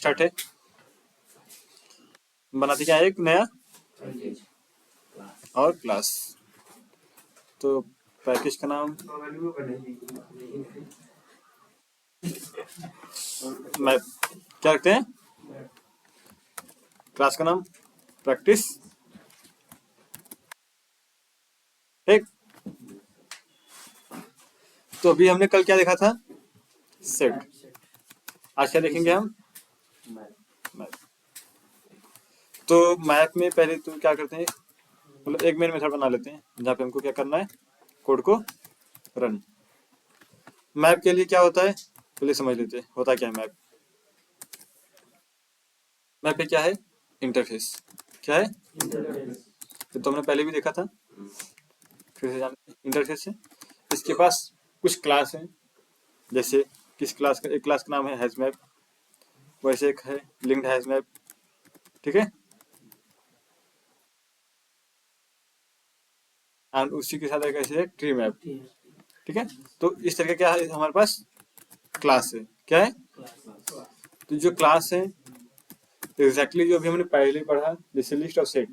Start है, बनाते क्या है एक नया और क्लास। तो पैकेज का नाम मैं क्या रखते हैं, क्लास का नाम प्रैक्टिस, ठीक। तो अभी हमने कल क्या देखा था, सेट। आज क्या देखेंगे हम, मैप। तो मैप में पहले तो क्या करते हैं, मतलब एक मेन मेथड बना लेते हैं जहाँ पे हमको क्या करना है, कोड को रन। मैप के लिए क्या होता है पहले समझ लेते हैं, होता क्या है मैप। मैप पे क्या है, इंटरफेस। क्या है, तो हमने पहले भी देखा था, फिर से जानते हैं। इंटरफेस है, इसके पास कुछ क्लास है, जैसे किस क्लास का, एक क्लास का नाम है हैश मैप, वैसे एक है लिंक्ड हैश मैप, ठीक है। एंड उसी के साथ एक ऐसे है ट्री मैप, ठीक है। तो इस तरह का क्या है हमारे पास क्लास है, क्या है। तो जो क्लास है एग्जैक्टली जो अभी हमने पहले पढ़ा, जैसे लिस्ट और सेट,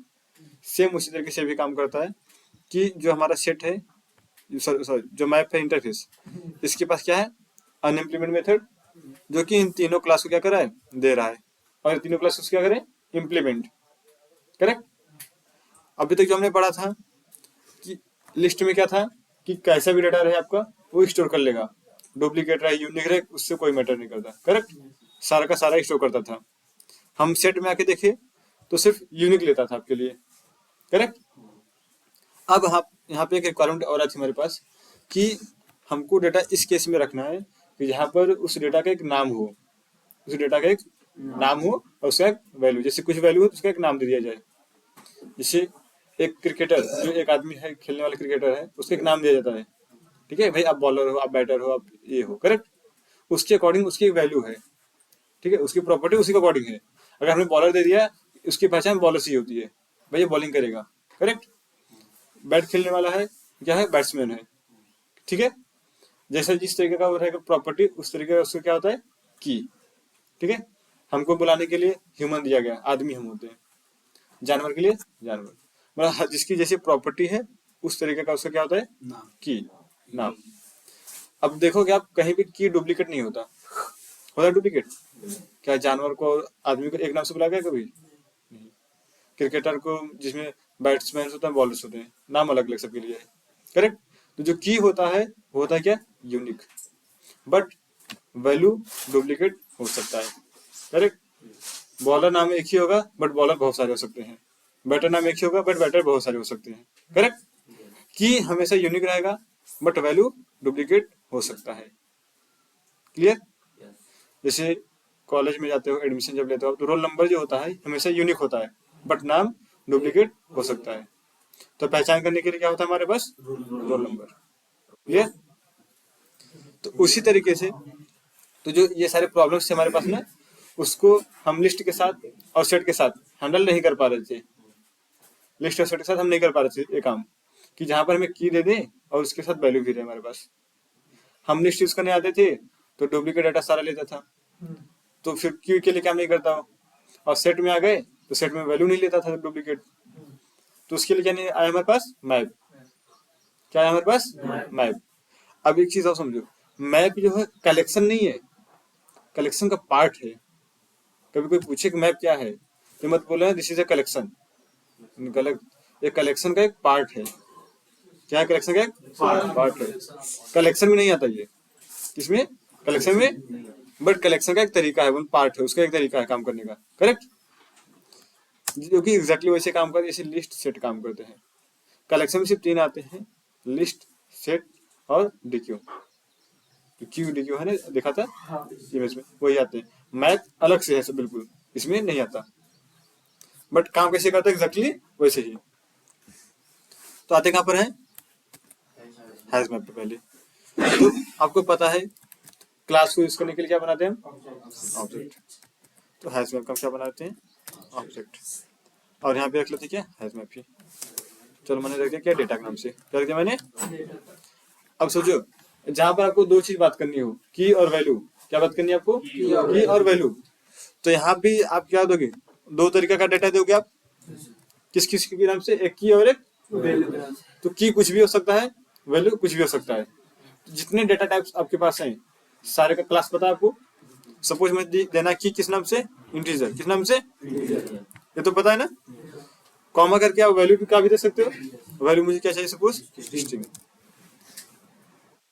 सेम उसी तरीके से भी काम करता है कि जो हमारा सेट है, सॉरी जो मैप है इंटरफेस, इसके पास क्या है अनइम्प्लीमेंट मेथड, जो कि इन तीनों क्लास को क्या कर रहा है, दे रहा है, और तीनों क्लास को क्या करें, इम्प्लीमेंट, करेक्ट। अभी तक जो हमने पढ़ा था कि लिस्ट में क्या था कि कैसा भी डेटा रहे आपका वो स्टोर कर लेगा, डुप्लीकेट रहे यूनिक रहे उससे कोई मैटर नहीं करता, करेक्ट। सारा का सारा स्टोर करता था। हम सेट में आके देखे तो सिर्फ यूनिक लेता था आपके लिए, करेक्ट। अब आप यहाँ पे एक रिक्वायरमेंट और आई थी हमारे पास कि हमको डेटा इस केस में रखना है कि जहाँ पर उस डेटा का एक नाम हो, उस डेटा का एक नाम हो और उसका एक वैल्यू, जैसे कुछ वैल्यू हो तो उसका एक नाम दे दिया जाए। जैसे एक क्रिकेटर, जो एक आदमी है खेलने वाला क्रिकेटर है, उसका एक नाम दिया जाता है, ठीक है भाई, आप बॉलर हो, आप बैटर हो, आप ये हो, करेक्ट। उसके अकॉर्डिंग उसकी एक वैल्यू है, ठीक है, उसकी प्रॉपर्टी उसी के अकॉर्डिंग है। अगर हमने बॉलर दे दिया, उसकी पहचान बॉलर से ही होती है, भाई ये बॉलिंग करेगा, करेक्ट। बैट खेलने वाला है, क्या है, बैट्समैन है, ठीक है। जैसे जिस तरीके का वो रहेगा प्रॉपर्टी, उस तरीके का उसका क्या होता है, की, ठीक है। हमको बुलाने के लिए ह्यूमन दिया गया, आदमी हम होते हैं, जानवर के लिए जानवर, मतलब जिसकी जैसी प्रॉपर्टी है उस तरीके का उसका क्या होता है, की, नाम। अब देखोगे आप कहीं भी की डुप्लीकेट नहीं होता, होता डुप्लीकेट, क्या जानवर को आदमी को एक नाम से बुला गया कभी नहीं। क्रिकेटर को जिसमें बैट्समैन होते हैं, बॉलर्स होते हैं, नाम अलग अलग सबके लिए है, करेक्ट। तो जो की होता है वो होता है क्या, यूनिक, बट वैल्यू डुप्लीकेट हो सकता है, करेक्ट। बॉलर नाम एक ही होगा बट बॉलर बहुत सारे हो सकते हैं, बैटर नाम एक ही होगा बट बैटर बहुत सारे हो सकते हैं, करेक्ट। की हमेशा यूनिक रहेगा बट वैल्यू डुप्लीकेट हो सकता है, क्लियर। जैसे कॉलेज में जाते हो, एडमिशन जब लेते हो तो रोल नंबर जो होता है हमेशा यूनिक होता है बट नाम डुप्लीकेट हो सकता है। तो पहचान करने के लिए क्या होता है हमारे पास, रोल नंबर, क्लियर। तो उसी तरीके से तो जो ये सारे प्रॉब्लम्स थे हमारे पास में, उसको हम लिस्ट के साथ और सेट के साथ हैंडल नहीं कर पा रहे थे। लिस्ट और सेट के साथ हम नहीं कर पा रहे थे ये काम, कि जहां पर हमें की दे दें और उसके साथ वैल्यू भी रहे हमारे पास। हम लिस्ट यूज करने आते थे तो डुप्लीकेट डाटा सारा लेता था, तो फिर क्यू के लिए काम नहीं करता हो, और सेट में आ गए तो सेट में वैल्यू नहीं लेता था डुप्लीकेट, तो उसके लिए क्या नहीं आया हमारे पास, मैप। क्या आया हमारे पास, मैप। अब एक चीज और समझो, मैप जो है कलेक्शन नहीं है, कलेक्शन का पार्ट है। कभी कोई पूछे कि मैप क्या है तो मत बोले दिस इज ए कलेक्शन, गलत। ये कलेक्शन का एक पार्ट है। क्या कलेक्शन का एक पार्ट है, कलेक्शन में नहीं आता ये, किसमें, कलेक्शन में, बट कलेक्शन का एक तरीका है, वन पार्ट है, उसका एक तरीका है काम करने का, करेक्ट। जो कि एग्जैक्टली वैसे काम करते जैसे लिस्ट सेट काम करते हैं। कलेक्शन में सिर्फ तीन आते हैं, लिस्ट, सेट और डीक्यू। क्यू डीक्यू है ना, देखा था इमेज में, वही आते हैं। मैथ अलग से है सब, बिल्कुल इसमें नहीं आता, बट काम कैसे करता है एग्जैक्टली वैसे ही। तो आते कहां पर है, हैश मैप पे पहले। तो आपको पता है क्लास को यूज करने के लिए क्या बनाते हैं हम, ऑब्जेक्ट। तो हैश मैप का क्या बनाते हैं, ऑब्जेक्ट। और यहाँ पे रख लेते क्या, हैश मैप ही। चलो मैंने रख दिया क्या, डेटा के नाम से, क्या रख दिया मैंने। अब सोचो जहां पर आपको दो चीज बात करनी हो, की और वैल्यू, क्या बात करनी है आपको, की और वैल्यू। तो यहाँ भी आप क्या दोगे, दो तरीका का डेटा दोगे आप, किस किस के नाम से, एक की और एक वैल्यू। तो की कुछ भी हो सकता है, वैल्यू कुछ भी हो सकता है। तो जितने डेटा टाइप्स आपके पास हैं सारे का क्लास पता है आपको। सपोज में देना की किस नाम से, इंटीजर, किस नाम से, ये तो पता है ना। कॉमा करके आप वैल्यू का भी दे सकते हो, वैल्यू मुझे क्या चाहिए, सपोज स्ट्रिंग,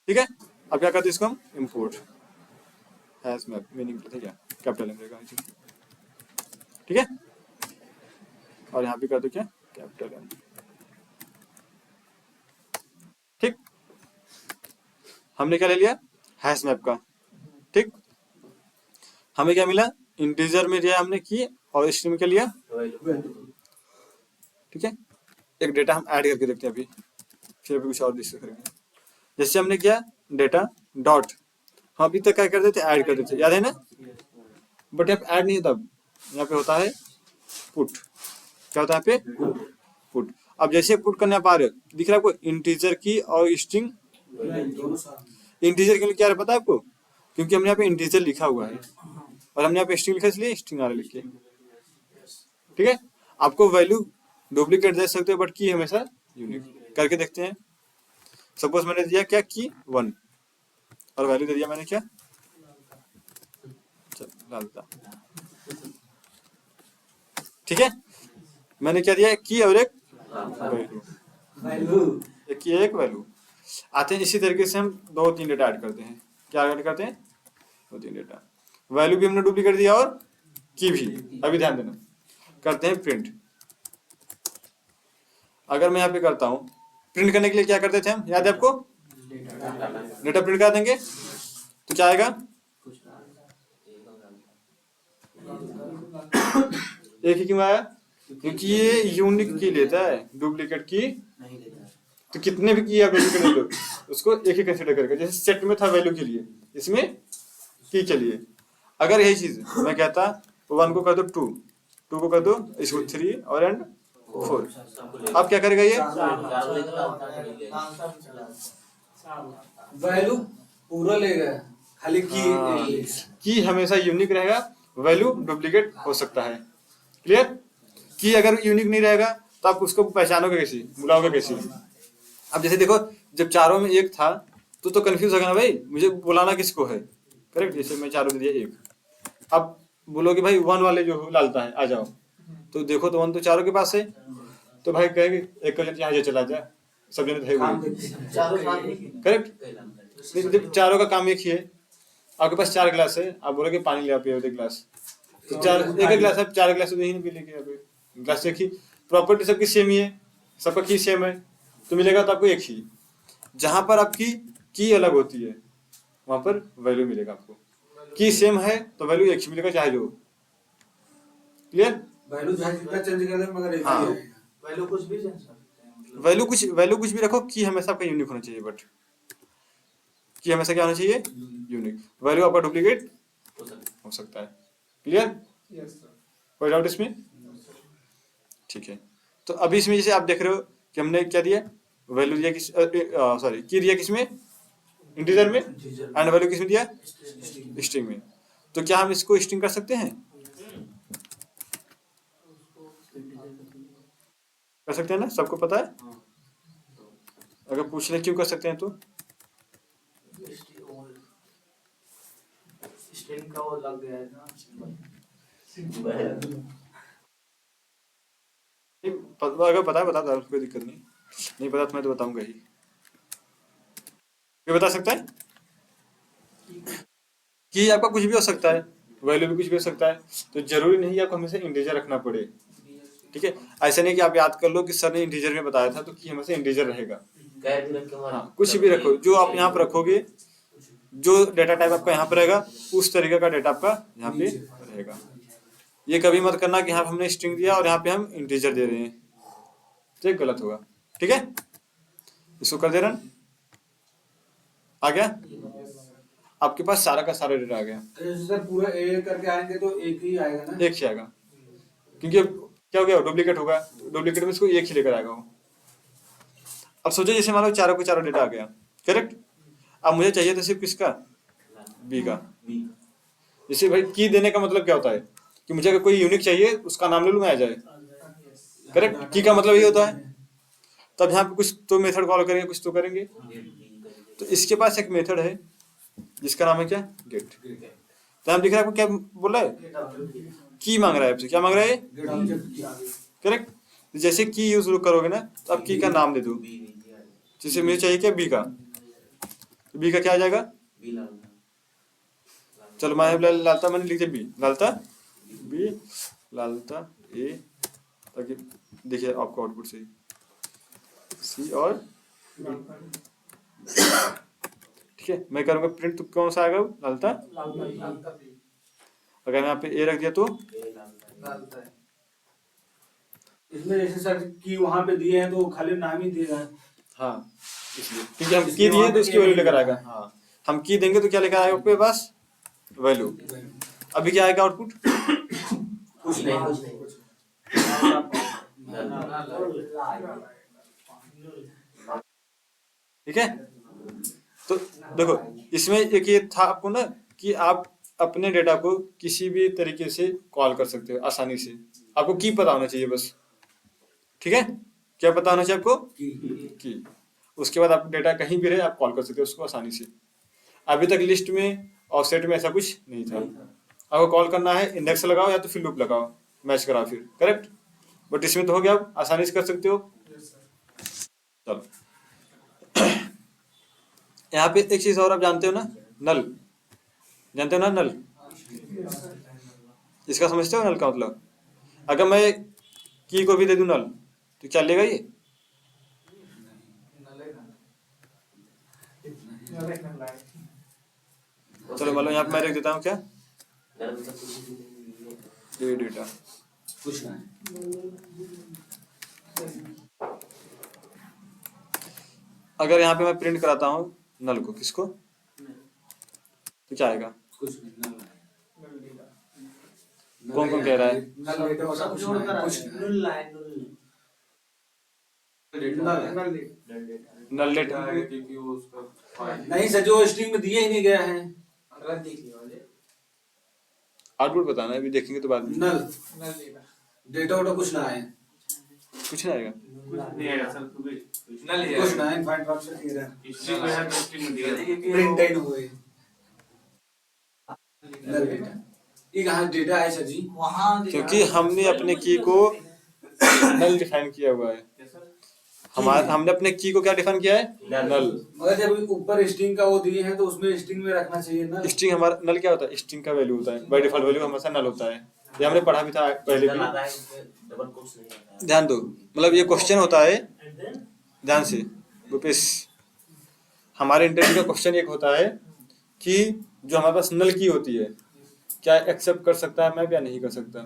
ठीक है। अब क्या करते हैं इसको हम, इंपोर्ट हैश मैप, मीनिंग है क्या, कैपिटल एम रहेगा, ठीक है। और यहाँ भी कर दो क्या, कैपिटल एम, ठीक। हमने क्या ले लिया, हैश मैप का, ठीक। हमें क्या मिला, इंटीजर में दिया हमने की, और स्ट्रिंग में क्या लिया, ठीक है। एक डेटा हम ऐड करके देखते हैं अभी, फिर अभी कुछ और डिस्कस करेंगे। जैसे हमने किया डेटा डॉट, हम अभी तक क्या करते थे, ऐड करते थे, याद है ना। बट यहाँ पे ऐड नहीं होता, यहाँ पे होता है पुट। क्या होता है यहाँ पे, पुट। अब जैसे पुट करने आप आ रहे हो, दिख रहा है आपको इंटीजर की और स्ट्रिंग। इंटीजर के लिए क्या है पता है आपको, क्योंकि हमने यहाँ पे इंटीजर लिखा हुआ है और हमने यहाँ पे स्ट्रिंग लिखा, इसलिए स्ट्रिंग आ रहा लिख के, ठीक है। आपको वैल्यू डुप्लीकेट दे सकते हो, बट की हमेशा यूनिक। करके देखते हैं। सपोज मैंने दिया क्या, की 1 और वैल्यू दे दिया मैंने क्या, डालता, ठीक है। मैंने क्या दिया, की और एक वैल्यू, एक की एक वैल्यू। आते हैं इसी तरीके से हम दो तीन डेटा ऐड करते हैं। क्या ऐड करते हैं, दो तीन डेटा, वैल्यू भी हमने डुप्लीकेट दिया और की भी। अभी ध्यान देना, करते हैं प्रिंट। अगर मैं यहाँ पे करता हूँ, प्रिंट करने के लिए क्या करते थे हम, याद है आपको, डेटा प्रिंट कर देंगे तो क्या आएगा, एक ही क्यों आया, क्योंकि ये यूनिक की लेता है, डुप्लीकेट की नहीं लेता है। तो कितने भी की आप डुप्लीकेट ले लो, उसको एक ही कंसीडर करके, जैसे सेट में था वैल्यू के लिए, इसमें की के लिए। अगर यही चीज मैं कहता 1 को कर दो 2, 2 को कर दो इसको 3 और एंड 4, अब क्या करेगा ये, वैल्यू पूरा लेगा, खाली की हमेशा यूनिक रहेगा, वैल्यू डुप्लीकेट हो सकता है। क्लियर। की अगर यूनिक नहीं रहेगा तो आप उसको पहचानोगे कैसे, बुलाओगे कैसे। अब जैसे देखो, जब चारों में एक था तो कंफ्यूज होगा ना भाई, मुझे बुलाना किसको है, करेक्ट। जैसे मैं चारों में दिया एक, अब बोलोगे भाई 1 वाले जो डालता है आ जाओ, तो देखो तो 1 तो चारों के पास है, तो भाई कहेंगे एक का यहाँ से चला जा, सब जने थे करेक्ट। चारों का काम एक ही है। आपके पास 4 गिलास है, आप बोलोगे पानी ले आप गिलास, तो चार एक गिलास है, 4 गिलास तो नहीं पी लेंगे, गिलास एक ही। प्रॉपर्टी सबकी सेम ही है, सबका की सेम है, तो मिलेगा तो आपको एक ही। जहां पर आपकी की अलग होती है वहां पर वैल्यू मिलेगा आपको। की सेम है तो वैल्यू एक ही मिलेगा चाहे जो। क्लियर। वैल्यू जितना चेंज कर दे मगर एक ही हाँ, वैल्यू कुछ भी चेंज कर सकते हैं, वैल्यू कुछ भी रखो, की हमेशा आपका यूनिक होना चाहिए। बट की हमेशा क्या होना चाहिए, यूनिक। वैल्यू आपका डुप्लीकेट हो सकता है। क्लियर। कोई डाउट इसमें, ठीक है। तो अभी इसमें जैसे आप देख रहे हो कि हमने क्या दिया, वैल्यू दिया किस, सॉरी की दिया किसमें, इंटीजर में, एंड वैल्यू किसमें दिया, स्ट्रिंग में। तो क्या हम इसको स्ट्रिंग कर सकते हैं, कर सकते हैं ना, सबको पता है। अगर पूछ ले क्यों कर सकते हैं तो, स्ट्रिंग का वो लग गया है ना, अगर पता है बता दो, कोई दिक्कत नहीं। नहीं पता तो मैं तो बताऊंगा ही। कोई बता सकता है, कि आपका कुछ भी हो सकता है, वैल्यू भी कुछ भी हो सकता है, तो जरूरी नहीं आपको हमेशा इंटीजर रखना पड़े। ठीक है, ऐसा नहीं कि आप याद कर लो कि सर ने इंटीजर में बताया था तो कि हमेशा इंटीजर रहेगा। हाँ, कुछ भी रखो, जो आप यहाँ पर रखोगे, जो डेटा टाइप आपका यहाँ पर रहेगा उस तरीके का डेटा आपका यहाँ पे रहेगा। ये कभी मत करना कि यहाँ पे हमने स्ट्रिंग दिया और यहाँ पे हम इंटीजर दे रहे हैं, तो गलत होगा। ठीक है, इसको कर दे रन, आ गया आपके पास सारा का सारा डेटा आ गया। सर पूरा ए करके आएंगे तो एक ही आएगा ना, एक ही आएगा, क्योंकि क्या हो गया, डुप्लीकेट होगा, डुप्लीकेट में इसको एक ही लेकर आएगा वो। अब सोचो जैसे मान लो चारों को चारों डेटा आ गया, करेक्ट। अब मुझे चाहिए था सिर्फ किसका, बी का, जैसे भाई की देने का मतलब क्या होता है कि मुझे अगर कोई यूनिक चाहिए उसका नाम ले लूँ मैं आ जाए, करेक्ट। की का मतलब ये होता है। तब यहाँ पे कुछ तो मेथड कॉल करेंगे, कुछ तो करेंगे। तो इसके पास एक मेथड है जिसका नाम है क्या, गेट। तो यहाँ दिख रहा है आपको क्या बोल रहा है, की मांग रहा है आपसे, क्या मांग रहा है, करेक्ट। जैसे की यूज करोगे ना तो आप की का नाम दे दो। जैसे मुझे चाहिए क्या, बी का, तो बी का क्या आ जाएगा, चलो मैं लालता मैंने लिख दिया बी, लालता बी, लालता ए, ताकि देखिए आपको आउटपुट सही, सी और ठीक है। मैं करूँगा प्रिंट, तो कौन सा आएगा, लालता। अगर मैं यहाँ पे ए रख दिया तो इसमें जैसे सर की वहाँ पे दिए हैं तो खाली नाम ही देगा। हाँ, इसलिए क्योंकि हम की दिए तो इसकी वैल्यू लेकर आएगा। हाँ, हम की देंगे तो क्या लेकर आएगा आपके पास, वैल्यू। अभी क्या आएगा आउटपुट, कुछ नहीं। ठीक है। तो देखो इसमें एक ये था आपको ना कि आप अपने डेटा को किसी भी तरीके से कॉल कर सकते हो आसानी से। आपको की पता होना चाहिए बस, ठीक है। क्या पता होना चाहिए आपको, की। उसके बाद आप डेटा कहीं भी रहे आप कॉल कर सकते हो उसको आसानी से। अभी तक लिस्ट में और सेट में ऐसा कुछ नहीं था। आपको कॉल करना है, इंडेक्स लगाओ या तो फिर लूप लगाओ, मैच कराओ फिर, करेक्ट। बट इसमें तो हो गया, आप आसानी से कर सकते हो। चलो यहाँ पे एक चीज और आप जानते हो ना, नल, जानते हो ना नल, इसका समझते हो नल का मतलब। अगर मैं की को भी दे दूं नल तो क्या लेगा ये, चलो मतलब यहाँ पे मैं रख देता हूँ क्या, ये डेटा कुछ नहीं। अगर यहाँ पे मैं प्रिंट कराता हूँ नल को, किसको, तो क्या आएगा, कुछ नहीं। कौन कौन कह रहा है, नल डेटा होता कुछ नल डेटा नहीं सर, जो स्ट्रिंग में दिए ही नहीं गया है। आउटपुट बताना है, अभी देखेंगे तो बाद में। नल डेटा वोटा कुछ ना है, कुछ नहीं आएगा, कुछ ना है। फाइंड फंक्शन ये रहा, प्रिंट इन हुए नल डेटा। ये कहाँ डेटा है सर जी, वहाँ क्योंकि हमने अपने की को नल डिफाइन किया हुआ है। हमने अपने की को क्या डिफाइन किया है, नल। मगर जब ऊपर स्ट्रिंग का वो दिए हैं तो उसमें स्ट्रिंग में रखना चाहिए ना। स्ट्रिंग हमारा नल क्या होता है, स्ट्रिंग का वैल्यू होता है, बाय डिफॉल्ट वैल्यू हमेशा नल होता है। ये हमने पढ़ा भी था पहले भी, ध्यान दो। मतलब ये क्वेश्चन होता है, ध्यान से भूपेश, हमारे इंटरव्यू का क्वेश्चन एक होता है कि जो हमारे पास नल की होती है क्या एक्सेप्ट कर सकता है मैप या नहीं कर सकता।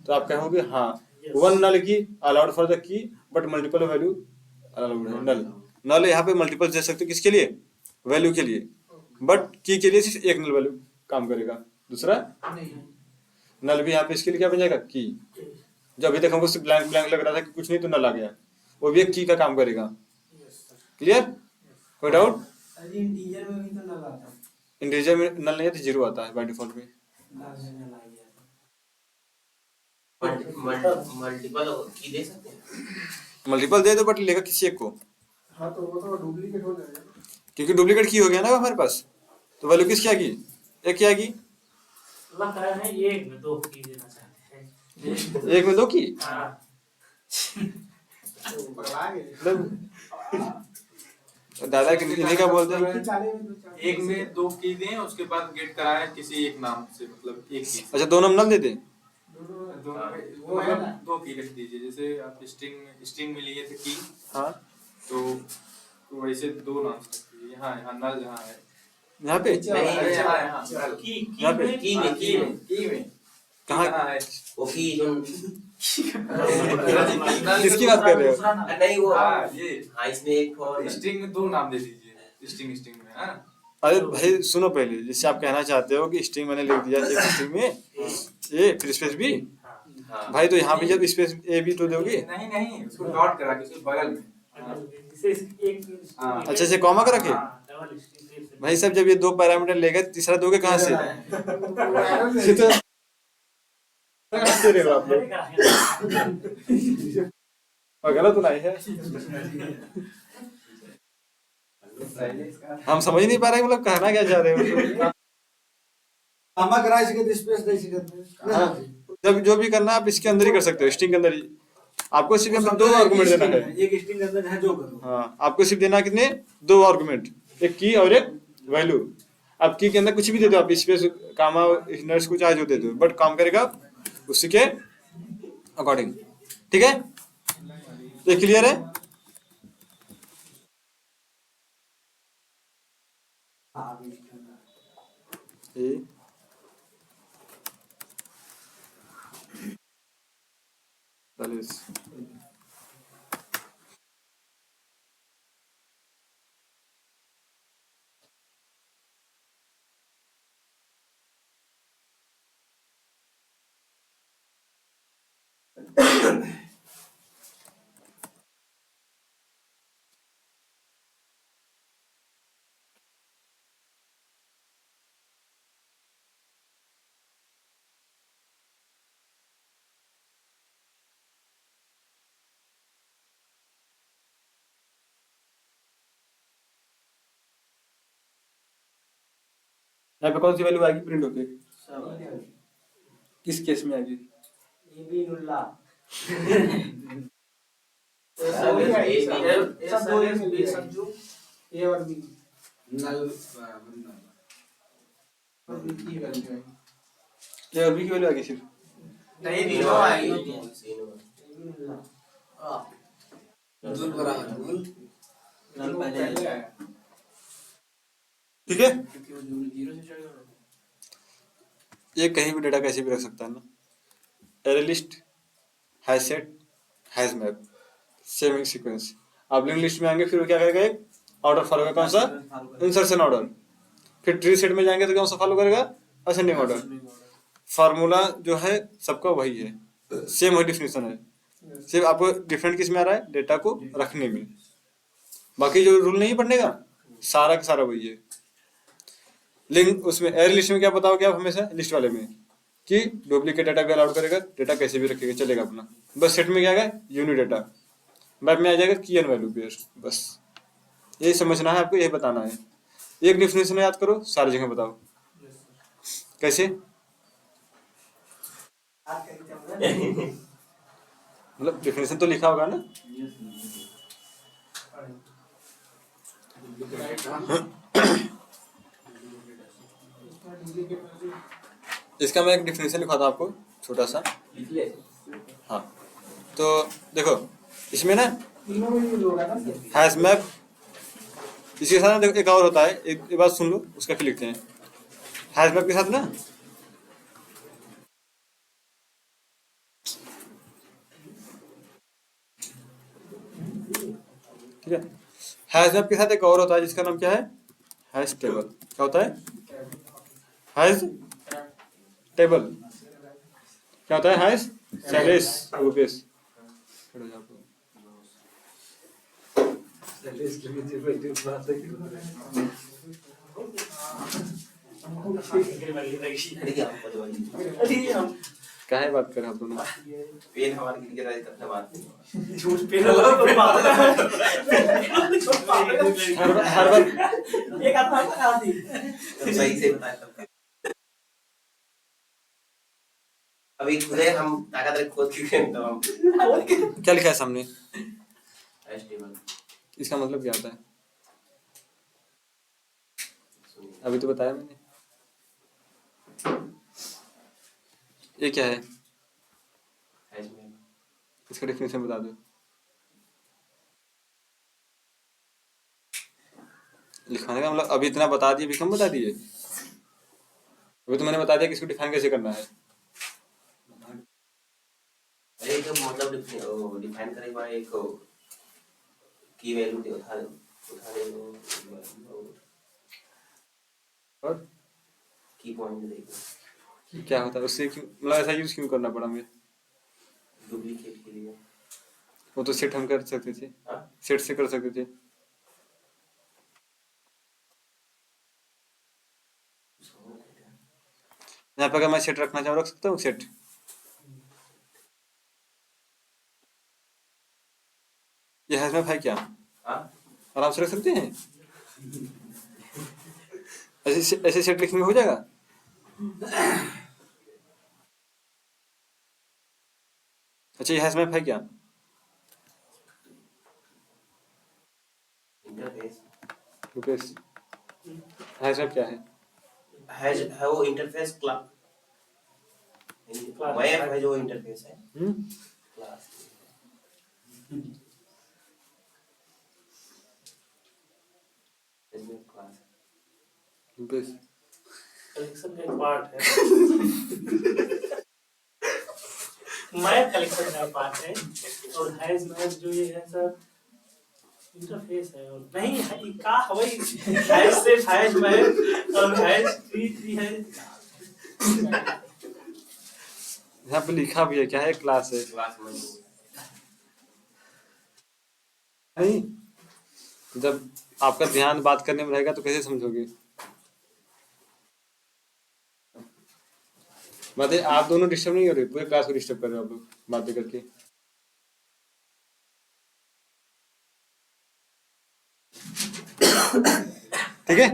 तो आप कहोगे हाँ, वन नल की allowed for the key but multiple value allowed है। नल नल यहाँ पे मल्टीपल दे सकते हो, किसके लिए, वैल्यू के लिए, बट की के लिए सिर्फ एक नल वैल्यू काम करेगा, दूसरा नल भी यहाँ पे इसके लिए क्या बन जाएगा, की। जो अभी तक हमको सिर्फ ब्लैंक ब्लैंक लग रहा था कि कुछ नहीं तो नल आ गया, वो भी एक की का काम करेगा। क्लियर, कोई डाउट। इंटीजर में भी तो नल आता है, इंटीजर में नल नहीं है तो जीरो आता है बाय डिफॉल्ट में। मल्टीपल की दे सकते हैं, मल्टीपल दे दो बट लेगा किसी एक को। हाँ तो वो तो डुप्लीकेट हो जाएगा, क्योंकि डुप्लीकेट की हो गया ना हमारे पास, तो वैल्यू किसकी आएगी, एक की आएगी। लग रहा है एक में दो की देना चाहते हैं, एक में दो की, दादा इन्हीं का बोलते हैं कि एक में दो की दें, उसके बाद गेट कराएं किसी एक नाम से, मतलब एक की। अच्छा दोनों में नल दे दें। वो है ना, दो की रख दीजिए। जैसे आप स्ट्रिंग में लिए थे की, हाँ तो वैसे दो नाम से रख दीजिए। यहाँ नल जहाँ है, यहाँ पे अरे यहाँ है, हाँ, नल। यहाँ पे की में कहाँ वो की जो किसकी बात कर रहे हो, नहीं वो हाँ, ये हाँ इसमें एक और स्ट्रिंग में दो नाम दे दीजिए, स्ट्रिंग में, हाँ। अरे भाई सुनो पहले, जैसे आप कहना चाहते हो कि स्ट्रिंग मैंने लिख दिया एक स्ट्रिंग में ए फिर स्पेस बी, हाँ भाई तो यहाँ पे जब स्पेस ए बी तो दोगे, नहीं, उसको डॉट करा के उसके बगल में, हाँ। एक हाँ। अच्छा से कॉमा कर रखे, डबल स्ट्रिंग भाई साहब जब ये दो पैरामीटर लेगा तीसरा दोगे कहाँ से? ये तो हंसते रहे हो आप लोग। और गलत नहीं है, हम समझ नहीं पा रहे मतलब कहना क्या चाह रहे हो। आमा करा इसके स्पेस नहीं सकते। हाँ, जब जो भी करना आप इसके अंदर ही कर सकते हो, स्ट्रिंग के अंदर ही। आपको सिर्फ यहाँ पे दो आर्गुमेंट देना है। एक स्ट्रिंग के अंदर है जो करो। हाँ, आपको सिर्फ देना है कितने? दो आर्गुमेंट, एक की और एक वैल्यू। आप की के अंदर कुछ भी दे दो, आप स्पेस कामा इनर्स कुछ चाहे जो दे दो, बट काम करेगा उसी के अकॉर्डिंग। ठीक है, ये क्लियर है? ये यहाँ पे कौन सी वैल्यू आएगी प्रिंट होके? किस केस में आएगी? ये और बी की वैल्यू आएगी सिर्फ? नहीं तीनों आएगी। ठीक है, ये कहीं भी डेटा कैसे भी रख सकता है ना। Array list, hash set, hash map, same sequence. आप लिंक लिस्ट में आएंगे फिर वो क्या करेगा? एक ऑर्डर फॉलो करेगा, कौन सा? Insertion order. फिर ट्री सेट में जाएंगे तो कौन सा फॉलो करेगा? Ascending order. फार्मूला जो है सबका वही है, सेम वही डिफिनेशन है, सिर्फ आपको डिफरेंट किस में आ रहा है? डेटा को रखने में। बाकी जो रूल नहीं पढ़ने का, सारा का सारा वही है। लिंक उसमें एरे लिस्ट में क्या बताओगे आप हमेशा लिस्ट वाले में कि डुप्लीकेट डेटा भी अलाउड करेगा, डेटा कैसे भी रखेगा चलेगा अपना। बस सेट में क्या आएगा? Unique data. मैप में आ जाएगा की एंड वैल्यू पेयर। बस यही समझना है आपको, यही बताना है। एक डिफिनेशन याद करो, सारी जगह बताओ कैसे। मतलब डिफिनेशन तो लिखा होगा ना। इसका मैं एक डिफिनेशन लिखा था आपको छोटा सा। हाँ, तो देखो इसमें ना हैश मैप, इसके साथ ना देखो एक और होता है, एक बात सुन लो उसका फिर लिखते हैं। हैश मैप के साथ ना ठीक है, हैश मैप के साथ एक और होता है जिसका नाम क्या है? Hash table. क्या होता है? Hash table. क्या होता है? हैश सैलेस रूपेश। काहे बात कर रहे आप दोनों? पेन हमारे गिर गया करने बात नहीं। झूठ पे लगा पे बात हर बार एक आता है ना आदि सही से बताया। अभी खुदे हम ताकत खोद के तो हम क्या लिखा है सामने? एस्टिमेट। इसका मतलब क्या होता है? अभी तो बताया मैंने। ये क्या है? इसका डेफिनेशन बता दो। लिखवाने का मतलब अभी इतना बता दिए, अभी कम बता दिए। अभी तो मैंने बता दिया कि इसको डिफाइन कैसे करना है। अरे तो मतलब डिफाइन करे बाय एक की वैल्यू दे उठा और की पॉइंट देगा क्या होता है उससे, मतलब ऐसा यूज क्यों करना पड़ा हमें? डुप्लीकेट के लिए। वो तो सेट हम कर सकते थे, हाँ? सेट से कर सकते थे। यहाँ पे अगर मैं सेट रखना चाहूँ रख सकता हूँ सेट। ये हैश मैप है क्या? हाँ आराम से रख सकते हैं। ऐसे सेट लिखने में हो जाएगा। अच्छा ये हैश मैप है क्या? इंटरफेस रुपेश हैश मैप क्या है? है वो इंटरफेस क्लास वेब है जो इंटरफेस है क्लास इसमें क्लास रुपेश कलेक्शन का एक पार्ट है। मैप कलेक्शन का पार्ट है और हैश मैप जो ये है सर इंटरफेस है और नहीं है ये का वही हैश से हैश मैप और हैश ट्री है। यहाँ पे लिखा भी है क्या है? क्लास है क्लास में नहीं। जब आपका ध्यान बात करने में रहेगा तो कैसे समझोगे? बातें आप दोनों डिस्टर्ब नहीं हो रहे, पूरे क्लास को डिस्टर्ब कर रहे हो आप लोग बातें करके। ठीक है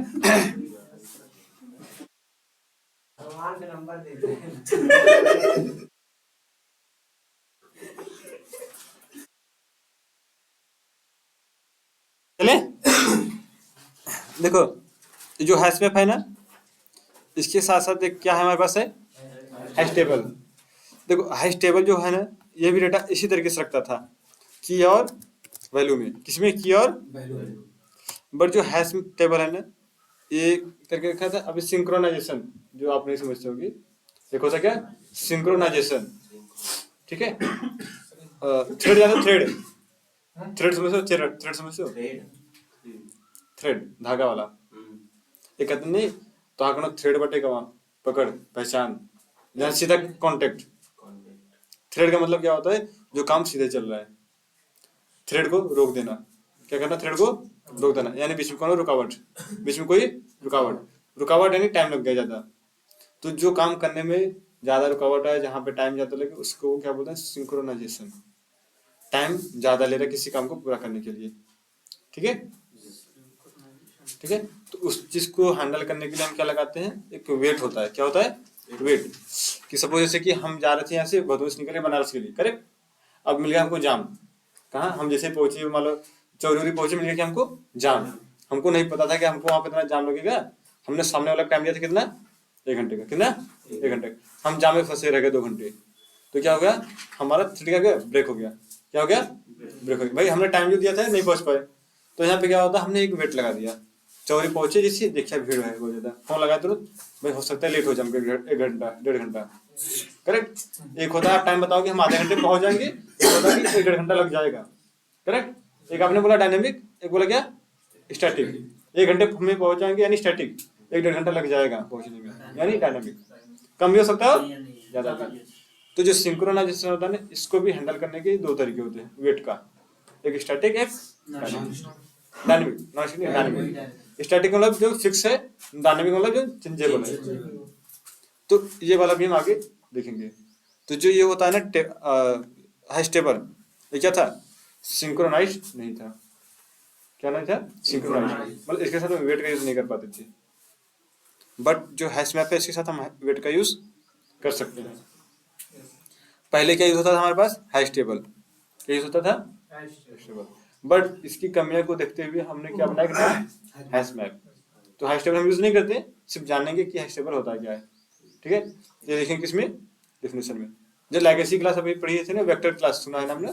भगवान का नंबर देते हैं। चले देखो ये जो हैश मैप है ना, इसके साथ साथ एक क्या है हमारे पास है? Hash table. देखो हैश टेबल जो है ना, ये भी डेटा इसी तरीके से रखता था, की और वैल्यू में। किसमें? की और बट जो हैश टेबल है ना, ये करके रखा था। अभी सिंक्रोनाइजेशन जो आप नहीं समझते होगी, देखो था क्या? सिंक्रोनाइजेशन। ठीक है। थ्रेड जानो, थ्रेड थ्रेड समझते हो? थ्रेड समझते हो? थ्रेड धागा वाला। ये कहते नहीं तो आंकड़ों थ्रेड बटेगा वहां, पकड़ पहचान, जहाँ सीधा कांटेक्ट। थ्रेड का मतलब क्या होता है? जो काम सीधे चल रहा है, थ्रेड को रोक देना। क्या करना? थ्रेड को रोक देना, यानी बीच में कोई रुकावट, बीच में कोई रुकावट यानी टाइम लग गया ज्यादा। तो जो काम करने में ज्यादा रुकावट है, जहाँ पे टाइम ज्यादा लगे, उसको क्या बोलते हैं? सिंक्रोनाइजेशन। टाइम ज्यादा ले रहा है किसी काम को पूरा करने के लिए। ठीक है ठीक है। तो उस चीज को हैंडल करने के लिए हम क्या लगाते हैं? एक वेट होता है। क्या होता है? वेट। कि सपोज जैसे कि हम जा रहे थे यहाँ से भदोही से निकले बनारस के लिए, करेक्ट। अब मिल गया हमको जाम। कहाँ? हम जैसे पहुंचे, मान लो चौधरी पहुंचे, मिल गया कि हमको जाम। हमको नहीं पता था कि हमको वहां पे इतना जाम लगेगा। हमने सामने वाला टाइम दिया था कितना? 1 घंटे का। कितना? 1 घंटे का। हम जाम में फंसे रह गए 2 घंटे। तो क्या हो गया? हमारा क्या गया? ब्रेक हो गया। क्या हो गया? ब्रेक हो गया। भाई हमने टाइम जो दिया था नहीं पहुंच पाए, तो यहाँ पे क्या होता? हमने एक वेट लगा दिया। चौरी पहुंचे, जिससे देखिए भीड़ है बहुत ज्यादा, फोन लगाए तुरंत, भाई हो सकता है लेट हो जाए 1 घंटा 1.5 घंटा। करेक्ट। एक होता है आप टाइम बताओ कि हम आधे घंटे पहुंच जाएंगे, एक होता है कि 1.5 घंटा लग जाएगा। करेक्ट। एक आपने बोला डायनेमिक, एक बोला क्या? स्टैटिक। 1 घंटे में पहुंच जाएंगे यानी स्टैटिक, 1.5 घंटा लग जाएगा पहुंचने में यानी डायनेमिक। कम भी हो सकता है, ज्यादा भी। तो जो सिंक्रोनाइजेशन होता है ना, इसको भी हैंडल करने के 2 तरीके होते हैं वेट का, एक स्टैटिक, एक डायनेमिक। स्टैटिक मतलब जो फिक्स है, डायनेमिक मतलब जो चेंजेबल है। तो ये वाला भी हम आगे देखेंगे। तो जो ये होता है ना हैश टेबल, ये क्या था? सिंक्रोनाइज नहीं था। क्या नहीं था? सिंक्रोनाइज। मतलब इसके साथ हम वेट का यूज नहीं कर पाते थे। बट जो हैश मैप है, इसके साथ हम वेट का यूज कर सकते हैं। पहले क्या यूज होता था हमारे पास? Hash table. क्या यूज होता था? Hash table. बट इसकी कमियों को देखते हुए हमने क्या बनाया? Hash map. तो हैश टेबल हम यूज नहीं करते, सिर्फ जानेंगे कि हैश टेबल होता क्या है। ठीक है। ये देखेंगे किसमें? डेफिनेशन में। जो लेगेसी क्लास अभी पढ़ी थी ना, वेक्टर क्लास, सुना है ना हमने?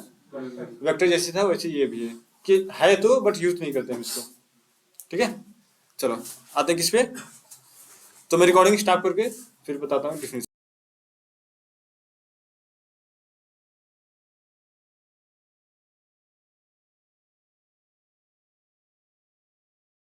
वेक्टर जैसे था वैसे ये भी है कि है तो बट यूज नहीं करते हम इसको। ठीक है। चलो आते हैं किस पे? तो मैं रिकॉर्डिंग स्टॉप करके फिर बताता हूँ डेफिनेशन।